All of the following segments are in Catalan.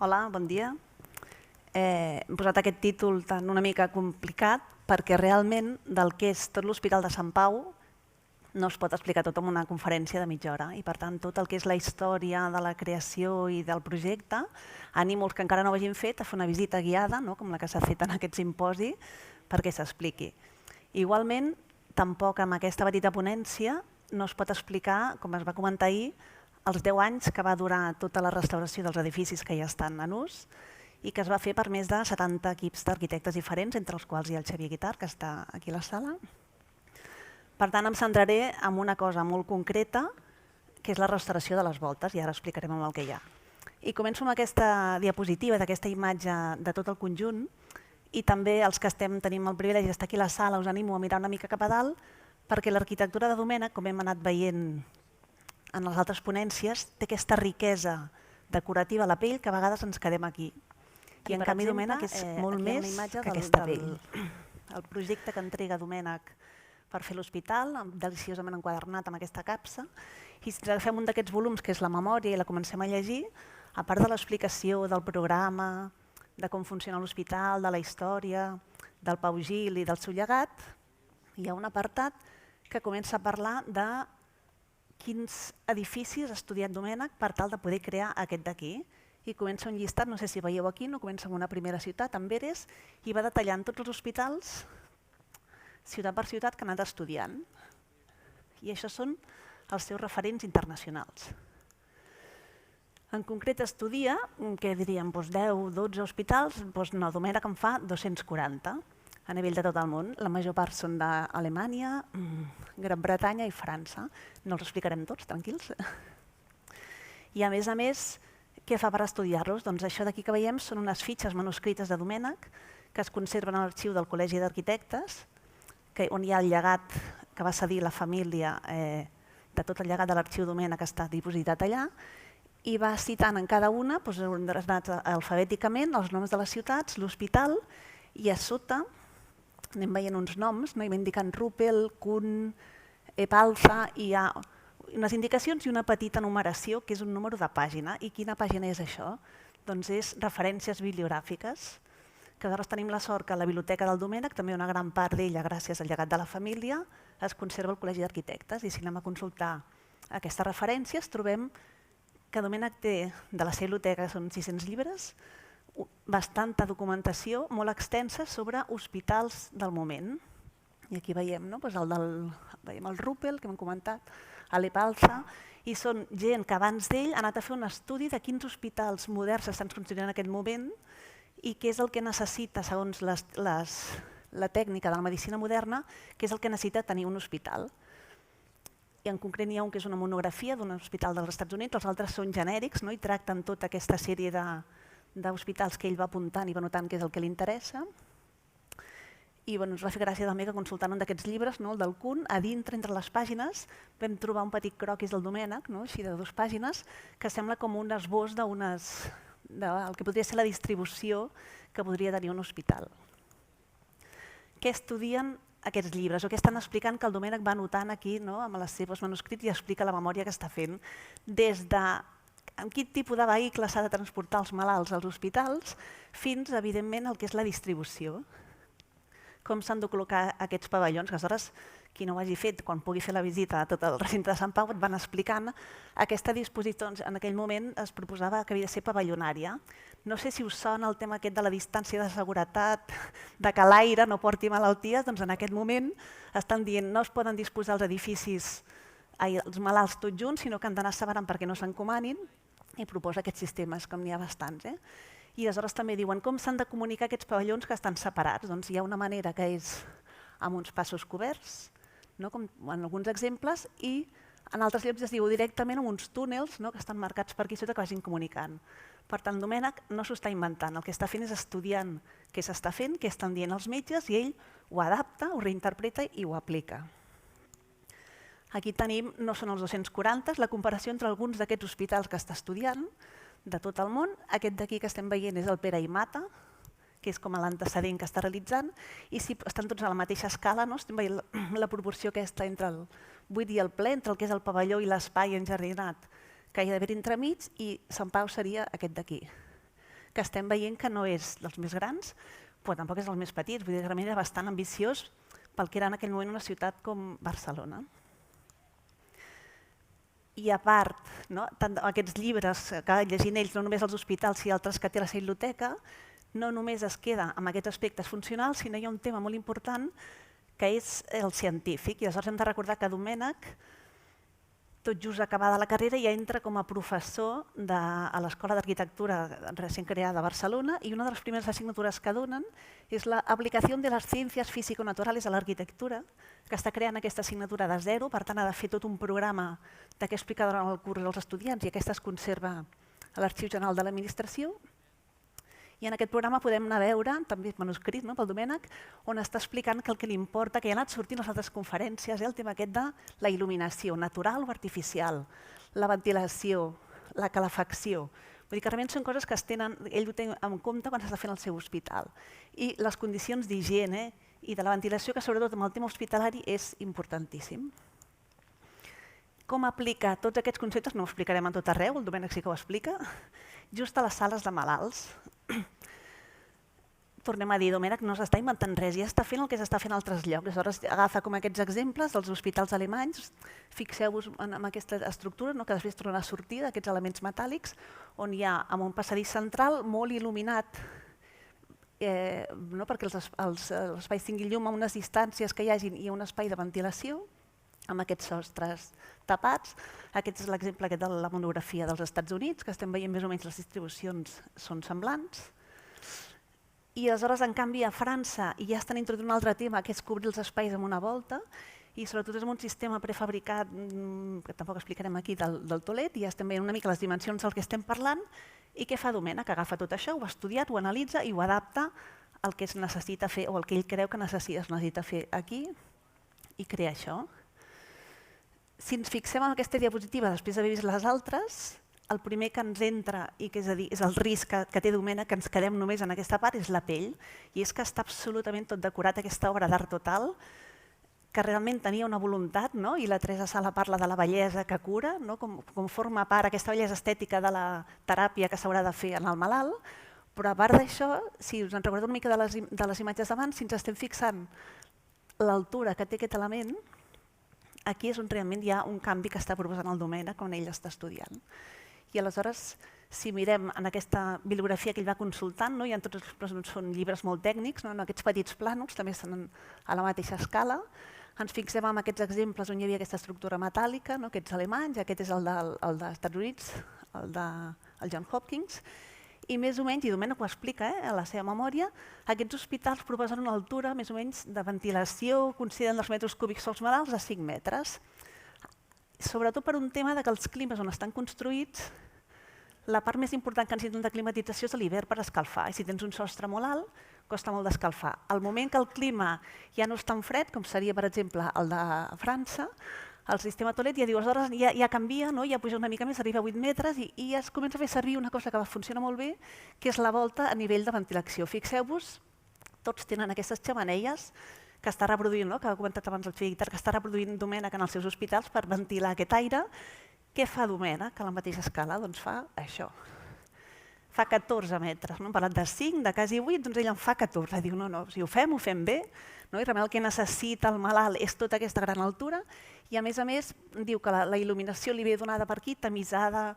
Hola, bon dia. Hem posat aquest títol tan una mica complicat perquè realment del que és tot l'Hospital de Sant Pau no es pot explicar tot en una conferència de mitja hora i per tant tot el que és la història de la creació i del projecte, animo els que encara no ho hagin fet a fer una visita guiada, no? Com la que s'ha fet en aquest simposi, perquè s'expliqui. Igualment, tampoc amb aquesta petita ponència no es pot explicar, com es va comentar ahir, els 10 anys que va durar tota la restauració dels edificis que ja estan en ús i que es va fer per més de 70 equips d'arquitectes diferents, entre els quals hi ha el Xavier Guitart, que està aquí a la sala. Per tant, em centraré en una cosa molt concreta, que és la restauració de les voltes, i ara explicarem amb el que hi ha. I començo amb aquesta diapositiva d'aquesta imatge de tot el conjunt, i també els que tenim el privilegi d'estar aquí a la sala us animo a mirar una mica cap a dalt, perquè l'arquitectura de Domènech, com hem anat veient en les altres ponències, té aquesta riquesa decorativa a la pell que a vegades ens quedem aquí. I en canvi Domènech és molt més que aquesta pell. El projecte que entrega Domènech per fer l'hospital, deliciosament enquadernat amb aquesta capsa, i si agafem un d'aquests volums, que és la memòria, i la comencem a llegir, a part de l'explicació del programa, de com funciona l'hospital, de la història, del Pau Gil i del seu llegat, hi ha un apartat que comença a parlar de quins edificis ha estudiat Domènech per tal de poder crear aquest d'aquí. I comença un llistat, no sé si veieu aquí, no comença amb una primera ciutat, Amberes, i va detallant tots els hospitals, ciutat per ciutat, que ha anat estudiant. I això són els seus referents internacionals. En concret estudia, què diríem, 10, 12 hospitals, no, Domènech en fa 240 a nivell de tot el món. La major part són d'Alemanya, Gran Bretanya i França. No els explicarem tots, tranquils. I a més, què fa per estudiar-los? Doncs això d'aquí que veiem són unes fitxes manuscrites de Domènech que es conserven a l'arxiu del Col·legi d'Arquitectes, on hi ha el llegat que va cedir la família de tot el llegat de l'arxiu Domènech que està dipositat allà, i va citant en cada una, ordenats alfabèticament, els noms de les ciutats, l'hospital, i a sota anem veient uns noms, i va indicant Ruppel, Kuhn, Epalza, i hi ha unes indicacions i una petita numeració, que és un número de pàgina. I quina pàgina és això? Doncs és referències bibliogràfiques, que aleshores tenim la sort que a la biblioteca del Domènech, també una gran part d'ella, gràcies al llegat de la família, es conserva al Col·legi d'Arquitectes. I si anem a consultar aquestes referències, trobem que Domènech té, de la seva biblioteca, són 600 llibres, bastanta documentació molt extensa sobre hospitals del moment. I aquí veiem el Ruppel, que hem comentat, a l'Epalza, i són gent que abans d'ell ha anat a fer un estudi de quins hospitals moderns estan construint en aquest moment i què és el que necessita, segons la tècnica de la medicina moderna, què és el que necessita tenir un hospital. I en concret n'hi ha un que és una monografia d'un hospital dels Estats Units, els altres són genèrics i tracten tota aquesta sèrie d'hospitals que ell va apuntant i va notant què és el que li interessa. I ens va fer gràcia també que consultant un d'aquests llibres, el del Kuhn, a dintre, entre les pàgines, vam trobar un petit croquis del Domènech, així de 2 pàgines, que sembla com un esbós del que podria ser la distribució que podria tenir un hospital. Què estudien aquests llibres? O què estan explicant que el Domènech va anotant aquí amb els seus manuscrits i explica la memòria que està fent? Des de en quin tipus de vehicle s'ha de transportar els malalts als hospitals fins, evidentment, el que és la distribució. Com s'han de col·locar aquests pavellons, que aleshores, qui no ho hagi fet, quan pugui fer la visita a tot el recinte de Sant Pau, et van explicant aquesta disposició. En aquell moment es proposava que havia de ser pavellonària. No sé si us sona el tema aquest de la distància de seguretat, de que l'aire no porti malalties, doncs en aquest moment estan dient no es poden disposar els edificis, els malalts tots junts, sinó que han d'anar separant perquè no s'encomanin, i proposa aquests sistemes, com n'hi ha bastants. I aleshores també diuen com s'han de comunicar aquests pavellons que estan separats. Doncs hi ha una manera que és amb uns passos coberts, com en alguns exemples, i en altres llocs es diu directament amb uns túnels que estan marcats per aquí sota que vagin comunicant. Per tant, Domènech no s'ho està inventant, el que està fent és estudiant què s'està fent, què estan dient els metges, i ell ho adapta, ho reinterpreta i ho aplica. Aquí tenim, no són els 240, la comparació entre alguns d'aquests hospitals que està estudiant, de tot el món. Aquest d'aquí que estem veient és el Pere i Mata, que és com l'antecedent que està realitzant, i si estan tots a la mateixa escala, estem veient la proporció aquesta entre el buit i el ple, entre el que és el pavelló i l'espai enjardinat que hi ha d'haver entremig, i Sant Pau seria aquest d'aquí. que estem veient que no és dels més grans, però tampoc és dels més petits. Vull dir, realment era bastant ambiciós pel que era en aquell moment una ciutat com Barcelona. I a part, aquests llibres que llegint ells, no només als hospitals i altres que té la biblioteca, no només es queda amb aquests aspectes funcionals, sinó hi ha un tema molt important que és el científic. I aleshores hem de recordar que Domènec, tot just acabada la carrera, ja entra com a professor a l'Escola d'Arquitectura recent creada a Barcelona i una de les primeres assignatures que donen és l'aplicació de les ciències físico-naturals a l'arquitectura, que està creant aquesta assignatura de zero, per tant ha de fer tot un programa de què explicar durant el curs als estudiants i aquesta es conserva a l'Arxiu General de l'Administració. I en aquest programa podem anar a veure, també manuscrit pel Domènec, on està explicant que el que li importa, que ja ha anat sortint a les altres conferències, el tema aquest de la il·luminació natural o artificial, la ventilació, la calefacció. Vull dir que realment són coses que ell ho té en compte quan s'està fent el seu hospital. I les condicions d'higiene i de la ventilació, que sobretot amb el tema hospitalari és importantíssim. Com aplica tots aquests conceptes? No ho explicarem a tot arreu, el Domènec sí que ho explica, just a les sales de malalts. Tornem a dir, Domènec no s'està inventant res, ja està fent el que s'està fent a altres llocs. Aleshores agafa com aquests exemples dels hospitals alemanys, fixeu-vos en aquesta estructura que després tornarà a sortir d'aquests elements metàl·lics, on hi ha amb un passadís central molt il·luminat perquè els espais tinguin llum a unes distàncies que hi hagi i un espai de ventilació, amb aquests sostres tapats. Aquest és l'exemple de la monografia dels Estats Units, que estem veient més o menys les distribucions són semblants. I aleshores, en canvi, a França ja estan introduint un altre tema, que és cobrir els espais amb una volta, i sobretot és amb un sistema prefabricat, que tampoc explicarem aquí, del Tolet, i ja estem veient una mica les dimensions del que estem parlant, i què fa Domènec? Agafa tot això, ho ha estudiat, ho analitza i ho adapta al que es necessita fer, o al que ell creu que es necessita fer aquí, i crea això. Si ens fixem en aquesta diapositiva, després d'haver vist les altres, el primer que ens entra, i que és el risc que té Domènec, que ens quedem només en aquesta part, és la pell. I és que està absolutament tot decorat, aquesta obra d'art total, que realment tenia una voluntat, i la Teresa Sala parla de la bellesa que cura, com forma part aquesta bellesa estètica de la teràpia que s'haurà de fer en el malalt, però a part d'això, si us en recordeu una mica de les imatges d'abans, si ens estem fixant l'altura que té aquest element, aquí és on realment hi ha un canvi que està proposant el Domènec quan ell està estudiant. I aleshores, si mirem en aquesta bibliografia que ell va consultant, són llibres molt tècnics, en aquests petits plànols, també estan a la mateixa escala, ens fixem en aquests exemples on hi havia aquesta estructura metàl·lica, aquests alemanys, aquest és el dels Estats Units, el John Hopkins, i més o menys, i Domènec ho explica a la seva memòria, aquests hospitals proposen una altura més o menys de ventilació, consideren els metres cúbics sols malalts a 5 metres. Sobretot per un tema que els climes on estan construïts, la part més important que necessiten de climatització és l'hivern per escalfar. I si tens un sostre molt alt, costa molt d'escalfar. Al moment que el clima ja no és tan fred, com seria, per exemple, el de França, el sistema Tolet ja diu, aleshores ja canvia, ja puja una mica més, arriba a 8 metres i ja es comença a fer servir una cosa que funciona molt bé, que és la volta a nivell de ventilació. Fixeu-vos, tots tenen aquestes xemeneies que està reproduint, que ha comentat abans el Figuitar, que està reproduint Domènec en els seus hospitals per ventilar aquest aire. Què fa Domènec a la mateixa escala? Doncs fa això. Fa 14 metres. Hem parlat de 5, de quasi 8, doncs ell en fa 14. Diu, no, si ho fem bé, i realment el que necessita el malalt és tota aquesta gran altura i a més diu que la il·luminació li ve donada per aquí, tamisada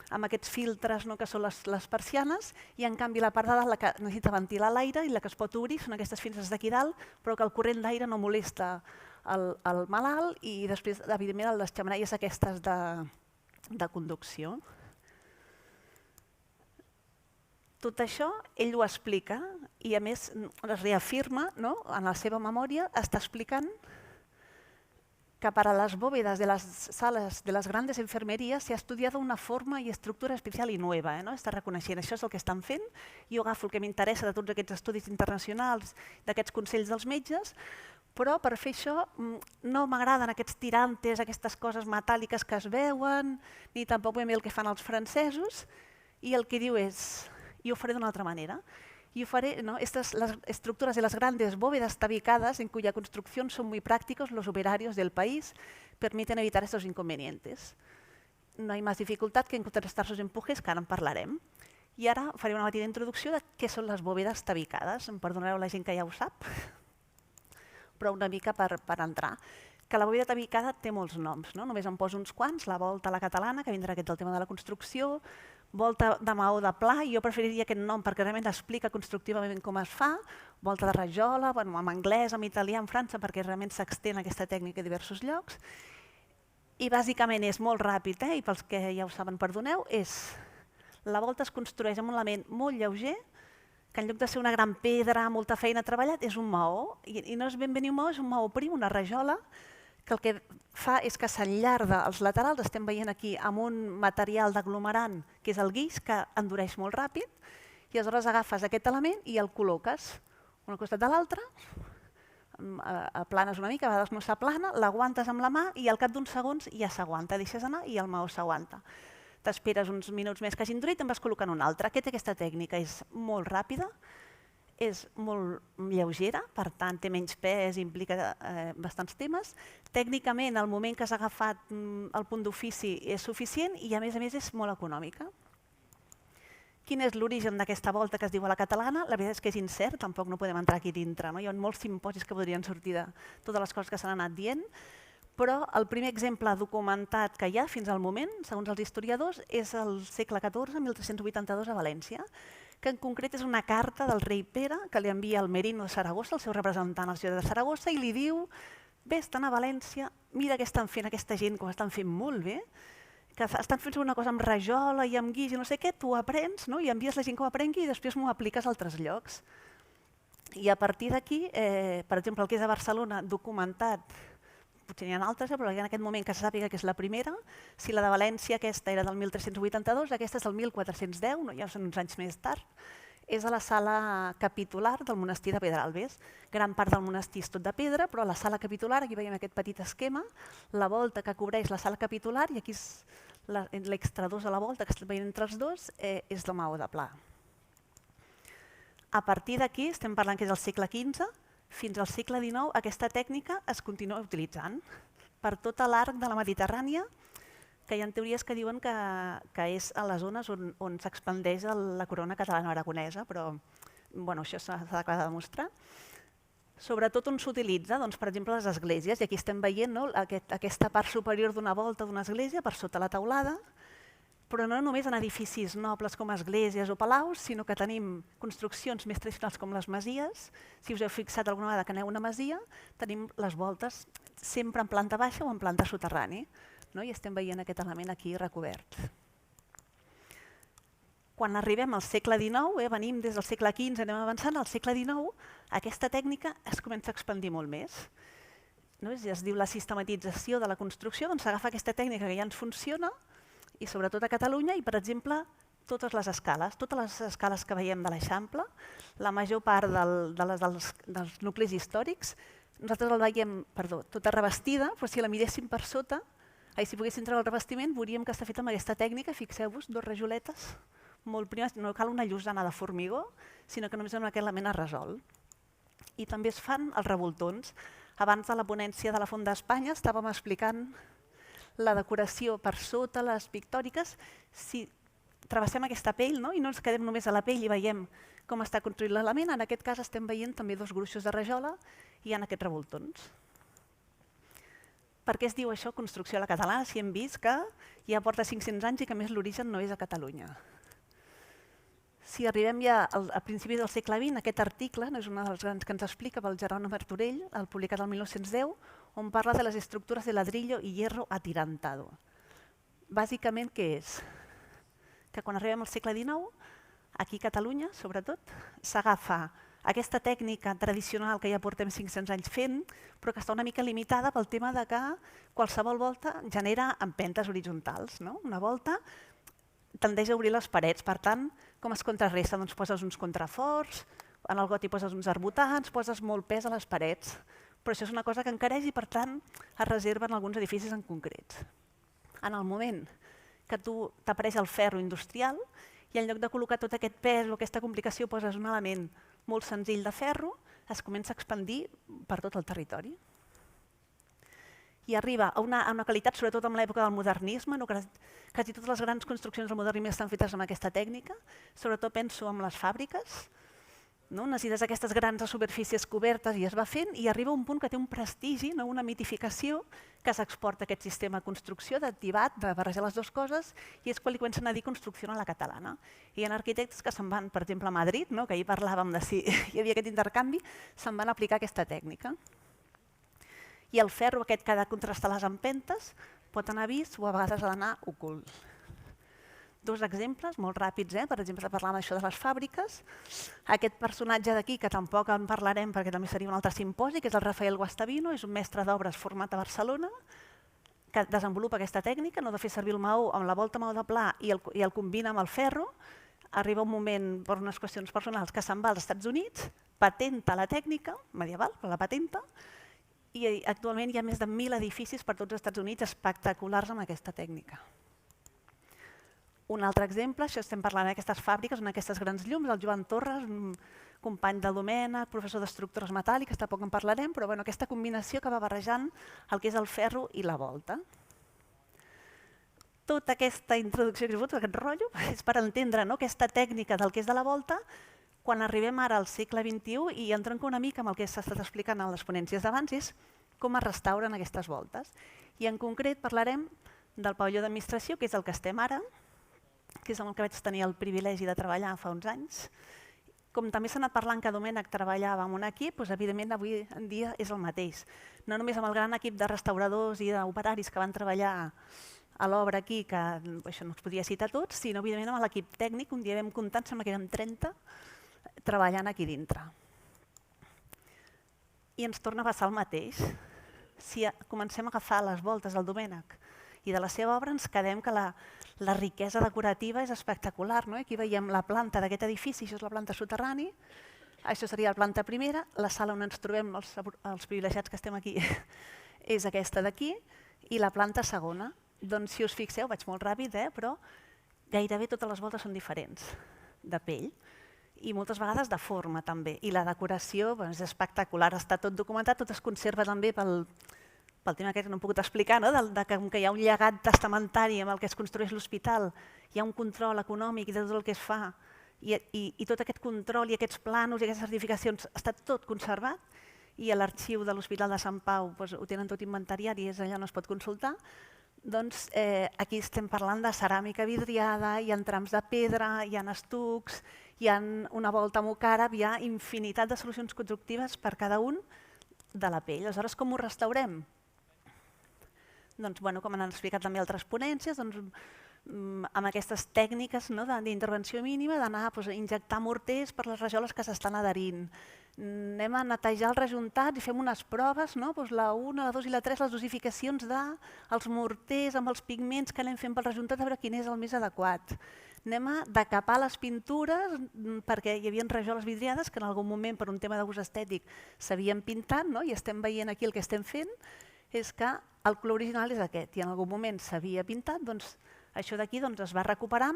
amb aquests filtres que són les persianes i en canvi la part de dalt la que necessita ventilar l'aire i la que es pot obrir són aquestes finestres d'aquí dalt però que el corrent d'aire no molesta el malalt i després evidentment les xemeneies aquestes de conducció. Tot això ell ho explica i a més es reafirma en la seva memòria, està explicant que para las bóvedas de las salas de las grandes enfermerías se ha estudiado una forma y estructura especial y nueva. Està reconeixent, això és el que estan fent. Jo agafo el que m'interessa de tots aquests estudis internacionals, d'aquests consells dels metges, però per fer això no m'agraden aquests tirantes, aquestes coses metàl·liques que es veuen, ni tampoc ben bé el que fan els francesos, i el que diu és, i ho faré d'una altra manera. Y estas las estructuras de las grandes bóvedas tabicadas en cuya construcción son muy prácticos los operarios del país permiten evitar estos inconvenientes. No hay más dificultad que en contrarrestar sus empujes, que ara en parlarem. I ara faré una petita introducció de què són les bòvedes tabicades. Em perdonareu la gent que ja ho sap, però una mica per entrar. Que la bòveda tabicada té molts noms, no? Només en poso uns quants: la volta a la catalana, que vindrà aquest del tema de la construcció, volta de maó de pla, i jo preferiria aquest nom perquè realment explica constructivament com es fa, volta de rajola, en anglès, en italià, en França, perquè realment s'extén aquesta tècnica a diversos llocs. I bàsicament és molt ràpid, i pels que ja ho saben, perdoneu, la volta es construeix amb un element molt lleuger, que en lloc de ser una gran pedra, molta feina treballat, és un maó, i no és ben bé ni un maó, és un maó prim, una rajola, que el que fa és que s'enllarga als laterals, estem veient aquí, amb un material d'aglomerant, que és el guix, que endureix molt ràpid, i aleshores agafes aquest element i el col·loques un al costat de l'altre, aplanes una mica, a vegades no s'aplana, l'aguantes amb la mà i al cap d'uns segons ja s'aguanta, deixes anar i el maó s'aguanta. T'esperes uns minuts més que hagi endurit i en vas col·locant un altre. Què té aquesta tècnica? És molt ràpida, és molt lleugera, per tant té menys pes, implica bastants temes. Tècnicament, el moment que s'ha agafat el punt d'ofici és suficient i a més és molt econòmica. Quin és l'origen d'aquesta volta que es diu a la catalana? La veritat és que és incert, tampoc no podem entrar aquí dintre. Hi ha molts simposis que podrien sortir de totes les coses que s'han anat dient, però el primer exemple documentat que hi ha fins al moment, segons els historiadors, és el segle XIV, 1382, a València, que en concret és una carta del rei Pere que li envia al Merino de Saragossa, el seu representant a la ciutat de Saragossa, i li diu: vés-te'n a València, mira què estan fent aquesta gent, que ho estan fent molt bé, que estan fent una cosa amb rajola i amb guix i no sé què, tu aprens, no? I envies la gent que ho aprengui i després m'ho apliques a altres llocs. I a partir d'aquí, per exemple, el que és a Barcelona documentat, potser n'hi ha altres, però en aquest moment que se sàpiga que és la primera, si la de València aquesta era del 1382, aquesta és del 1410, no? Ja són uns anys més tard, és a la sala capitular del monestir de Pedralbes. Gran part del monestir és tot de pedra, però a la sala capitular, aquí veiem aquest petit esquema, la volta que cobreix la sala capitular, i aquí és l'extradós de la volta, que estem veient entre els dos, és de maó de pla. A partir d'aquí, estem parlant que és del segle XV, fins al segle XIX aquesta tècnica es continua utilitzant per tot l'arc de la Mediterrània, que hi ha teories que diuen que és a les zones on s'expandeix la corona catalana-aragonesa, però això s'ha d'acabar de demostrar. Sobretot on s'utilitza, per exemple, les esglésies, i aquí estem veient aquesta part superior d'una volta d'una església per sota la teulada, però no només en edificis nobles com esglésies o palaus, sinó que tenim construccions més tradicionals com les masies. Si us heu fixat alguna vegada que aneu a una masia, tenim les voltes sempre en planta baixa o en planta soterrani, i estem veient aquest element aquí recobert. Quan arribem al segle XIX, venim des del segle XV, anem avançant, al segle XIX aquesta tècnica es comença a expandir molt més. Es diu la sistematització de la construcció, doncs s'agafa aquesta tècnica que ja ens funciona, i sobretot a Catalunya, i per exemple totes les escales que veiem de l'Eixample, la major part dels nuclis històrics, nosaltres la veiem tota revestida, però si la miréssim per sota, si poguéssim treure el revestiment, veuríem que està feta amb aquesta tècnica, fixeu-vos, dos rajoletes, molt primes, no cal una llosana de formigó, sinó que només amb aquest element es resol. I també es fan els revoltons. Abans de la ponència de la Font d'Espanya estàvem explicant la decoració per sota, les pictòriques. Si travessem aquesta pell i no ens quedem només a la pell i veiem com està construït l'element, en aquest cas estem veient també dos gruixos de rajola i hi ha aquests revoltons. Per què es diu això construcció a la catalana si hem vist que ja porta 500 anys i que més l'origen no és a Catalunya? Si arribem ja a principis del segle XX, aquest article és un dels grans que ens explica pel Jeroni Martorell, el publicat el 1910, on parla de les estructures de ladrillo y hierro atirantado. Bàsicament, què és? Que quan arribem al segle XIX, aquí a Catalunya, sobretot, s'agafa aquesta tècnica tradicional que ja portem 500 anys fent, però que està una mica limitada pel tema de que qualsevol volta genera empentes horitzontals. Una volta tendeix a obrir les parets, per tant, com es contrarresta? Doncs poses uns contraforts, en el gòtic poses uns arbutants, poses molt pes a les parets, però això és una cosa que encareix i per tant es reserva en alguns edificis en concrets. En el moment que tu t'apareix el ferro industrial i en lloc de col·locar tot aquest pes o aquesta complicació poses un element molt senzill de ferro, es comença a expandir per tot el territori. i arriba a una qualitat, sobretot en l'època del modernisme, no? Quasi totes les grans construccions del modernisme estan fetes amb aquesta tècnica, sobretot penso en les fàbriques, no? Necessites aquestes grans superfícies cobertes i es va fent i arriba a un punt que té un prestigi, no? Una mitificació que s'exporta aquest sistema de construcció, d'activat, de barrejar les dues coses, i és quan li comencen a dir construcció a la catalana. I hi ha arquitectes que se'n van, per exemple, a Madrid, no? Que ahir parlàvem de si hi havia aquest intercanvi, se'n van aplicar aquesta tècnica. I el ferro aquest que ha de contrastar les empentes pot anar vist o a vegades ha d'anar ocult. Dos exemples molt ràpids, per exemple, parlant d'això de les fàbriques. Aquest personatge d'aquí, que tampoc en parlarem perquè també seria un altre simposi, que és el Rafael Guastavino, és un mestre d'obres format a Barcelona, que desenvolupa aquesta tècnica, no de fer servir el maó amb la volta maó de pla i el combina amb el ferro. Arriba un moment, per unes qüestions personals, que se'n va als Estats Units, patenta la tècnica medieval, però la patenta, i actualment hi ha més de 1.000 edificis per tots els Estats Units espectaculars amb aquesta tècnica. Un altre exemple, això estem parlant d'aquestes fàbriques, en aquestes grans llums, el Joan Torres, un company del Domènec, professor d'estructures metàl·liques, tampoc en parlarem, però aquesta combinació que va barrejant el que és el ferro i la volta. Tota aquesta introducció que he fet, aquest rotllo, és per entendre aquesta tècnica del que és de la volta, quan arribem ara al segle XXI i entronca una mica amb el que s'ha estat explicant en les ponències d'abans, és com es restauren aquestes voltes. I en concret parlarem del pavelló d'administració, que és el que estem ara, que és amb el que vaig tenir el privilegi de treballar fa uns anys. Com també s'ha anat parlant que Domènec treballava amb un equip, doncs evidentment avui en dia és el mateix. No només amb el gran equip de restauradors i d'operaris que van treballar a l'obra aquí, que això no els podia citar tots, sinó evidentment amb l'equip tècnic, un dia vam comptar, em sembla que érem 30, treballant aquí dintre. I ens torna a passar el mateix. Si comencem a agafar les voltes del Domènec i de la seva obra, ens quedem que la riquesa decorativa és espectacular. Aquí veiem la planta d'aquest edifici, això és la planta soterrani, això seria la planta primera, la sala on ens trobem els privilegiats que estem aquí és aquesta d'aquí, i la planta segona. Doncs si us fixeu, vaig molt ràpid, però gairebé totes les voltes són diferents, de pell, i moltes vegades de forma també. I la decoració és espectacular, està tot documentat, tot es conserva també pel tema que no he pogut explicar, que hi ha un llegat testamentari amb el que es construeix l'hospital, hi ha un control econòmic de tot el que es fa, i tot aquest control i aquests planos i aquestes certificacions està tot conservat, i a l'arxiu de l'Hospital de Sant Pau ho tenen tot inventariat i és allà on es pot consultar. Doncs aquí estem parlant de ceràmica vidriada, hi ha trams de pedra, hi ha estucs, hi ha una volta mocàrab, hi ha infinitat de solucions constructives per cada un de la pell. Aleshores, com ho restaurem? Doncs, com han explicat també altres ponències, amb aquestes tècniques d'intervenció mínima, d'anar a injectar morters per les rajoles que s'estan adherint. Anem a netejar els rejuntats i fem unes proves, la 1, la 2 i la 3, les dosificacions dels morters amb els pigments que anem fent pel rejuntat, a veure quin és el més adequat. Anem a decapar les pintures perquè hi havia rajoles vidriades que en algun moment, per un tema de gust estètic, s'havien pintat, i estem veient aquí el que estem fent, és que el color original és aquest, i en algun moment s'havia pintat, doncs això d'aquí es va recuperant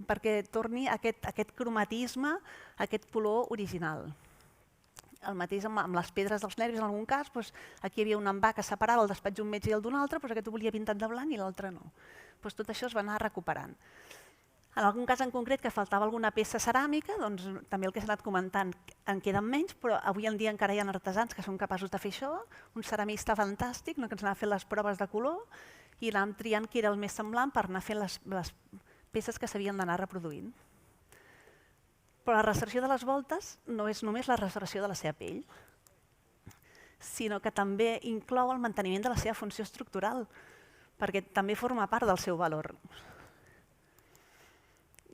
perquè torni aquest cromatisme, aquest color original. El mateix amb les pedres dels nervis, en algun cas, aquí hi havia un envà que separava el despatx d'un metge i el d'un altre, aquest ho volia pintat de blanc i l'altre no. Tot això es va anar recuperant. En algun cas en concret que faltava alguna peça ceràmica, doncs també el que s'ha anat comentant en queden menys, però avui en dia encara hi ha artesans que són capaços de fer això, un ceramista fantàstic que ens anava fent les proves de color i anàvem triant qui era el més semblant per anar fent les peces que s'havien d'anar reproduint. Però la restauració de les voltes no és només la restauració de la seva pell, sinó que també inclou el manteniment de la seva funció estructural, perquè també forma part del seu valor.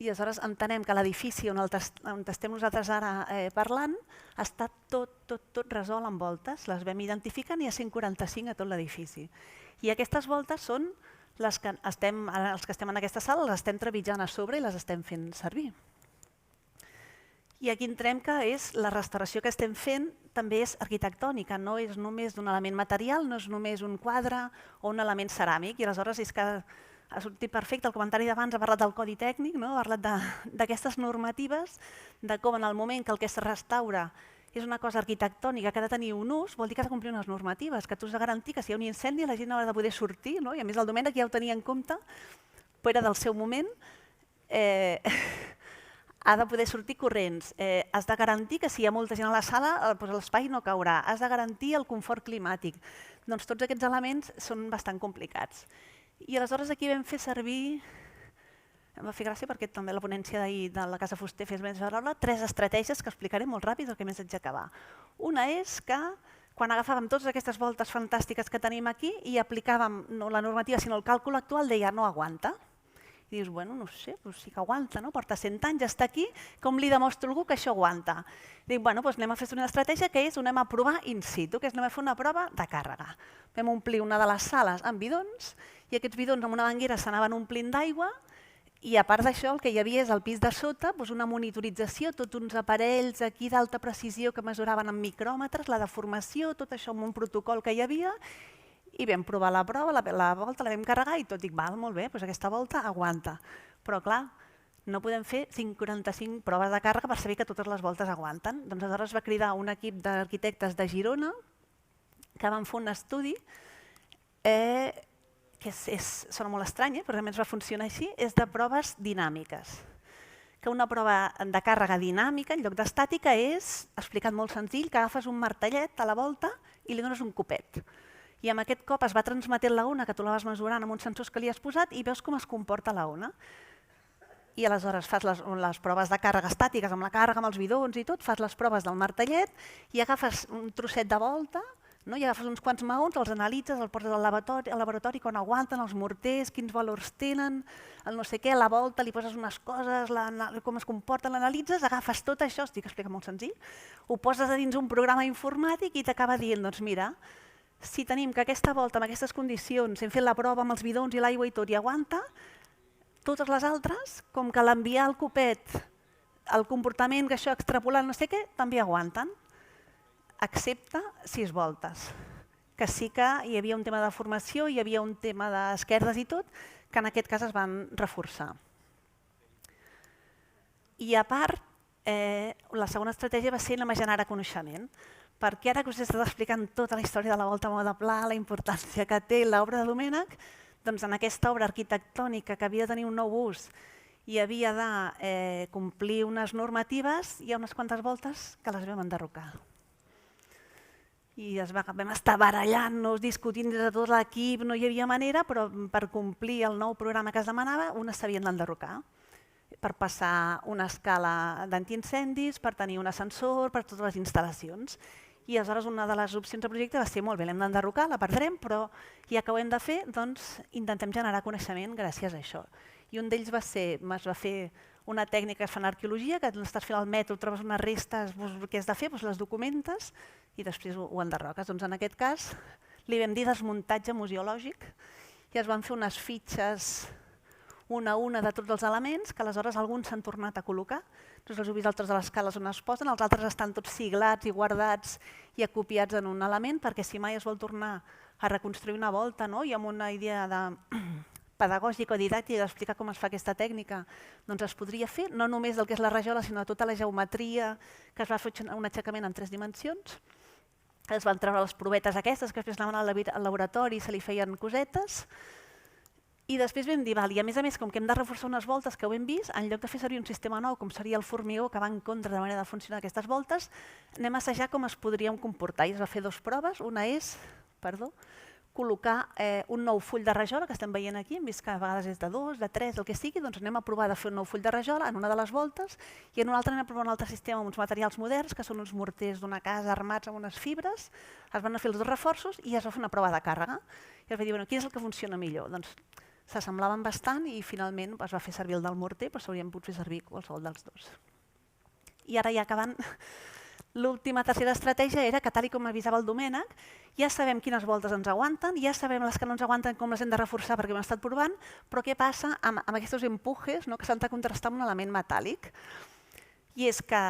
I aleshores entenem que l'edifici on estem nosaltres ara parlant està tot resolt amb voltes, les vam identificar, n'hi ha 145 a tot l'edifici. I aquestes voltes són els que estem en aquesta sala, les estem trepitjant a sobre i les estem fent servir. I aquí entrem que la restauració que estem fent també és arquitectònica, no és només d'un element material, no és només un quadre o un element ceràmic, i aleshores és que ha sortit perfecte, el comentari d'abans ha parlat del codi tècnic, ha parlat d'aquestes normatives, de com en el moment que el que es restaura és una cosa arquitectònica que ha de tenir un ús, vol dir que ha de complir unes normatives, que tu has de garantir que si hi ha un incendi la gent ha de poder sortir, no? I a més el Domènec ja ho tenia en compte, però era del seu moment, ha de poder sortir corrents, has de garantir que si hi ha molta gent a la sala l'espai no caurà, has de garantir el confort climàtic. Doncs tots aquests elements són bastant complicats. I aleshores aquí vam fer servir, em va fer gràcia perquè també la ponència d'ahir de la Casa Fuster fes més veure 3 estratègies que explicaré molt ràpid el que més haig d'acabar. Una és que quan agafàvem totes aquestes voltes fantàstiques que tenim aquí i aplicàvem no la normativa sinó el càlcul actual, deia no aguanta. I dius, bueno, no sé, sí que aguanta, no? Porta 100 anys, ja està aquí, com li demostro a algú que això aguanta? Dic, bueno, doncs anem a fer una estratègia que és anem a provar in situ, que és anem a fer una prova de càrrega. Vam omplir una de les sales amb bidons i aquests bidons amb una manguera s'anaven omplint d'aigua i a part d'això el que hi havia és al pis de sota una monitorització, tots uns aparells aquí d'alta precisió que mesuraven amb micròmetres, la deformació, tot això amb un protocol que hi havia i vam provar la prova, la volta la vam carregar i tot dic, val, molt bé, doncs aquesta volta aguanta. Però clar, no podem fer 45 proves de càrrega per saber que totes les voltes aguanten. Doncs aleshores va cridar un equip d'arquitectes de Girona que van fer un estudi que sona molt estrany, però realment va funcionar així, és de proves dinàmiques. Que una prova de càrrega dinàmica, en lloc d'estàtica, és, explicat molt senzill, que agafes un martellet a la volta i li dones un copet. I amb aquest cop es va transmetent la ona, que tu la vas mesurant amb uns sensors que li has posat, i veus com es comporta la ona. I aleshores fas les proves de càrrega estàtiques, amb la càrrega, amb els bidons i tot, fas les proves del martellet i agafes un trosset de volta, i agafes uns quants maons, els analitzes, els poses al laboratori, quan aguanten, els morters, quins valors tenen, el no sé què, la volta, li poses unes coses, com es comporten, l'analitzes, agafes tot això, estic explicant molt senzill, ho poses a dins un programa informàtic i t'acaba dient, doncs mira, si tenim que aquesta volta, amb aquestes condicions, hem fet la prova amb els bidons i l'aigua i tot i aguanta, totes les altres, com que l'enviar al copet, el comportament que això extrapolant no sé què, també aguanten, excepte 6 voltes, que sí que hi havia un tema de formació, hi havia un tema d'esquerdes i tot, que en aquest cas es van reforçar. I a part, la segona estratègia va ser anem a generar coneixement, perquè ara que us he estat explicant tota la història de la volta de Pla, la importància que té l'obra de Domènec, doncs en aquesta obra arquitectònica que havia de tenir un nou ús i havia de complir unes normatives, hi ha unes quantes voltes que les vam enderrocar. I vam estar barallant-nos, discutint des de tot l'equip, no hi havia manera, però per complir el nou programa que es demanava, unes s'havien d'enderrocar per passar una escala d'antiincendis, per tenir un ascensor, per totes les instal·lacions. I aleshores una de les opcions de projecte va ser molt bé, l'hem d'enderrocar, la perdrem, però ja que ho hem de fer, doncs intentem generar coneixement gràcies a això. I un d'ells va fer una tècnica que es fa en arqueologia, que estàs fent el metro, trobes unes restes, què has de fer, les documentes i després ho enderroques. Doncs en aquest cas li vam dir desmuntatge museològic i es van fer unes fitxes una a una de tots els elements, que aleshores alguns s'han tornat a col·locar. Els heu vist altres de les cales on es posen, els altres estan tots siglats i guardats i acopiats en un element, perquè si mai es vol tornar a reconstruir una volta i amb una idea pedagògica o didàctica d'explicar com es fa aquesta tècnica, doncs es podria fer, no només del que és la rajola, sinó tota la geometria, que es va fer un aixecament en 3 dimensions. Es van treure les provetes aquestes, que després anaven al laboratori i se li feien cosetes. I després vam dir, i a més, com que hem de reforçar unes voltes que ho hem vist, en lloc de fer servir un sistema nou, com seria el formigó, que va en contra de la manera de funcionar aquestes voltes, anem a assajar com es podrien comportar. I es va fer 2 proves. Una és, col·locar un nou full de rajola, que estem veient aquí, hem vist que a vegades és de 2, de 3, el que sigui, doncs anem a provar de fer un nou full de rajola en una de les voltes i en una altra anem a provar un altre sistema amb uns materials moderns, que són uns morters d'una casa armats amb unes fibres, es van fer els 2 reforços i es va fer una prova de càrrega. I es va dir, quin és el que funciona millor? Doncs s'assemblaven bastant i finalment es va fer servir el del morter, però s'haurien pogut fer servir qualsevol dels 2. I ara ja acabant, l'última tercera estratègia era que, tal com avisava el Domènec, ja sabem quines voltes ens aguanten, ja sabem les que no ens aguanten com les hem de reforçar perquè ho hem estat provant, però què passa amb aquests empujes que s'han de contrastar amb un element metàl·lic? I és que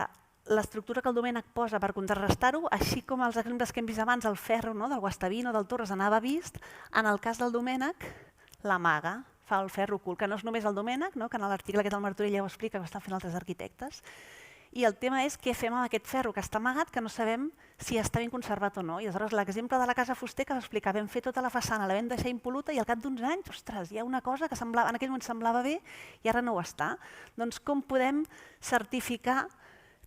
l'estructura que el Domènec posa per contrarrestar-ho, així com els exemples que hem vist abans, el ferro del Guastavino, del Torres, anava vist, en el cas del Domènec, l'amaga, fa el ferro ocult, que no és només el Domènec, que en l'article aquest del Martorell ja ho explica, que estan fent altres arquitectes. i el tema és què fem amb aquest ferro que està amagat, que no sabem si està ben conservat o no. I aleshores l'exemple de la casa fuster que va explicar, vam fer tota la façana, la vam deixar impol·luta i al cap d'uns anys, ostres, hi ha una cosa que en aquell moment semblava bé i ara no ho està. Doncs com podem certificar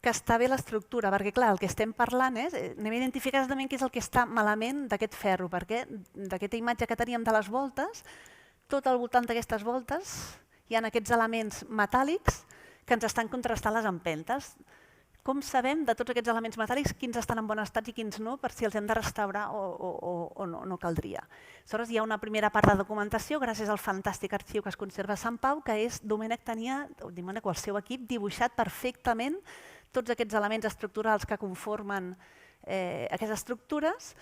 que està bé l'estructura? Perquè clar, el que estem parlant és, anem a identificar exactament què és el que està malament d'aquest ferro, perquè d'aquesta imatge que teníem de les voltes, tot al voltant d'aquestes voltes hi ha aquests elements metàl·lics que ens estan contrastant les empentes. Com sabem de tots aquests elements metàl·lics quins estan en bon estat i quins no, per si els hem de restaurar o no caldria? Aleshores, hi ha una primera part de documentació, gràcies al fantàstic arxiu que es conserva a Sant Pau, que és Domènec tenia, Domènec o el seu equip, dibuixat perfectament tots aquests elements estructurals que conformen aquestes estructures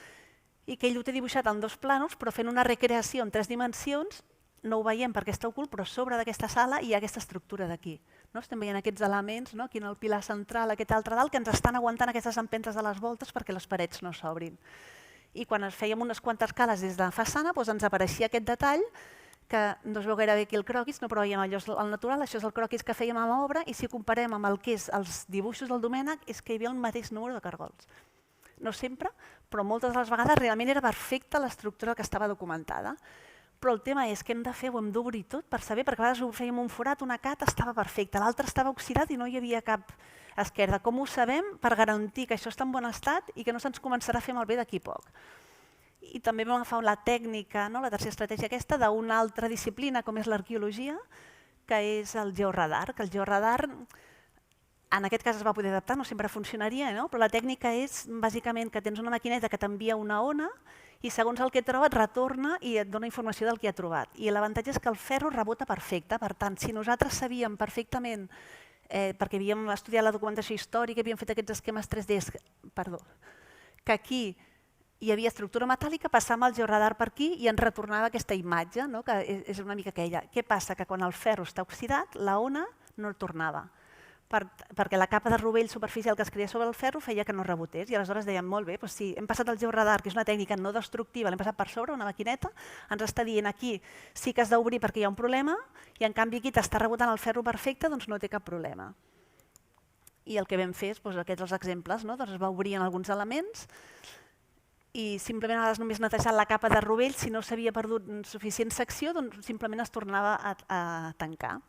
i que ell ho té dibuixat en 2 plànols, però fent una recreació en 3 dimensions. No ho veiem perquè està ocult, però sobre d'aquesta sala hi ha aquesta estructura d'aquí. Estem veient aquests elements, aquí en el pilar central, aquest altre dalt, que ens estan aguantant aquestes empentes de les voltes perquè les parets no s'obrin. I quan fèiem unes quantes cales des de la façana, ens apareixia aquest detall, que no es veu gaire bé aquí el croquis, no, però veiem allò al natural, això és el croquis que fèiem amb l'obra, i si ho comparem amb el que és els dibuixos del Domènec, és que hi havia el mateix número de cargols. No sempre, però moltes de les vegades realment era perfecta l'estructura que estava documentada. Però el tema és que hem de fer, ho hem d'obrir tot per saber, perquè a vegades ho fèiem un forat, una cata, estava perfecta, l'altre estava oxidat i no hi havia cap esquerda. Com ho sabem per garantir que això està en bon estat i que no se'ns començarà a fer malbé d'aquí a poc? I també vam agafar la tècnica, la tercera estratègia aquesta, d'una altra disciplina com és l'arqueologia, que és el georadar, que el georadar en aquest cas es va poder adaptar, no sempre funcionaria, però la tècnica és bàsicament que tens una maquineta que t'envia una ona i segons el que troba et retorna i et dona informació del que ha trobat. I l'avantatge és que el ferro rebota perfecte, per tant, si nosaltres sabíem perfectament, perquè havíem estudiat la documentació històrica, havíem fet aquests esquemes 3D, que aquí hi havia estructura metàl·lica, passàvem el georadar per aquí i ens retornava aquesta imatge, que és una mica aquella. Què passa? Que quan el ferro està oxidat, la ona no tornava, perquè la capa de rovell superficial que es crea sobre el ferro feia que no rebotés. I aleshores dèiem, molt bé, si hem passat el georadar, que és una tècnica no destructiva, l'hem passat per sobre, una maquineta, ens està dient aquí sí que has d'obrir perquè hi ha un problema i en canvi aquí t'està rebotant el ferro perfecte, doncs no té cap problema. I el que vam fer és aquests els exemples, es va obrir en alguns elements i simplement a vegades només netejant la capa de rovell, si no s'havia perdut suficient secció, doncs simplement es tornava a tancar.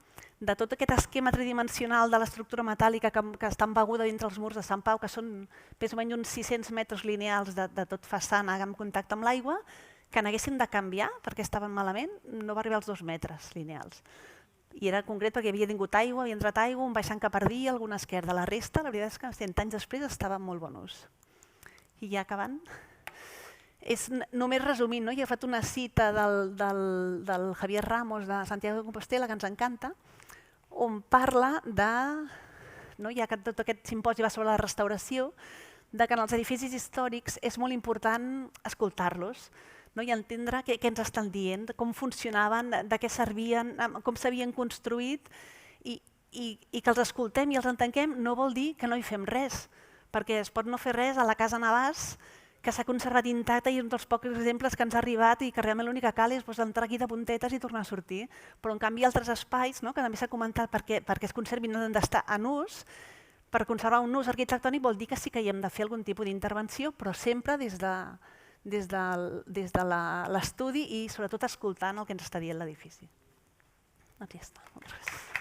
De tot aquest esquema tridimensional de l'estructura metàl·lica que està embeguda dintre els murs de Sant Pau, que són més o menys uns 600 metres lineals de tot façana en contacte amb l'aigua, que n'haguessin de canviar perquè estaven malament, no va arribar als 2 metres lineals. I era concret perquè havia tingut aigua, havia entrat aigua, un baixant que perdia, alguna esquerda. La resta, la veritat és que 100 anys després estava en molt bon ús. I ja acabant, és només resumint, he agafat una cita del Javier Ramos de Santiago de Compostela, que ens encanta, on parla de, ja que tot aquest simposi va sobre la restauració, que en els edificis històrics és molt important escoltar-los i entendre què ens estan dient, com funcionaven, de què servien, com s'havien construït i que els escoltem i els entenguem no vol dir que no hi fem res, perquè es pot no fer res a la casa Navàs que s'ha conservat intacta i un dels pocs exemples que ens ha arribat i que realment l'únic que cal és entrar aquí de puntetes i tornar a sortir. Però en canvi altres espais, que també s'ha comentat perquè es conservin, no han d'estar en ús, per conservar un ús arquitectònic vol dir que sí que hi hem de fer algun tipus d'intervenció, però sempre des de l'estudi i sobretot escoltant el que ens està dient l'edifici. Doncs ja està. Moltes gràcies.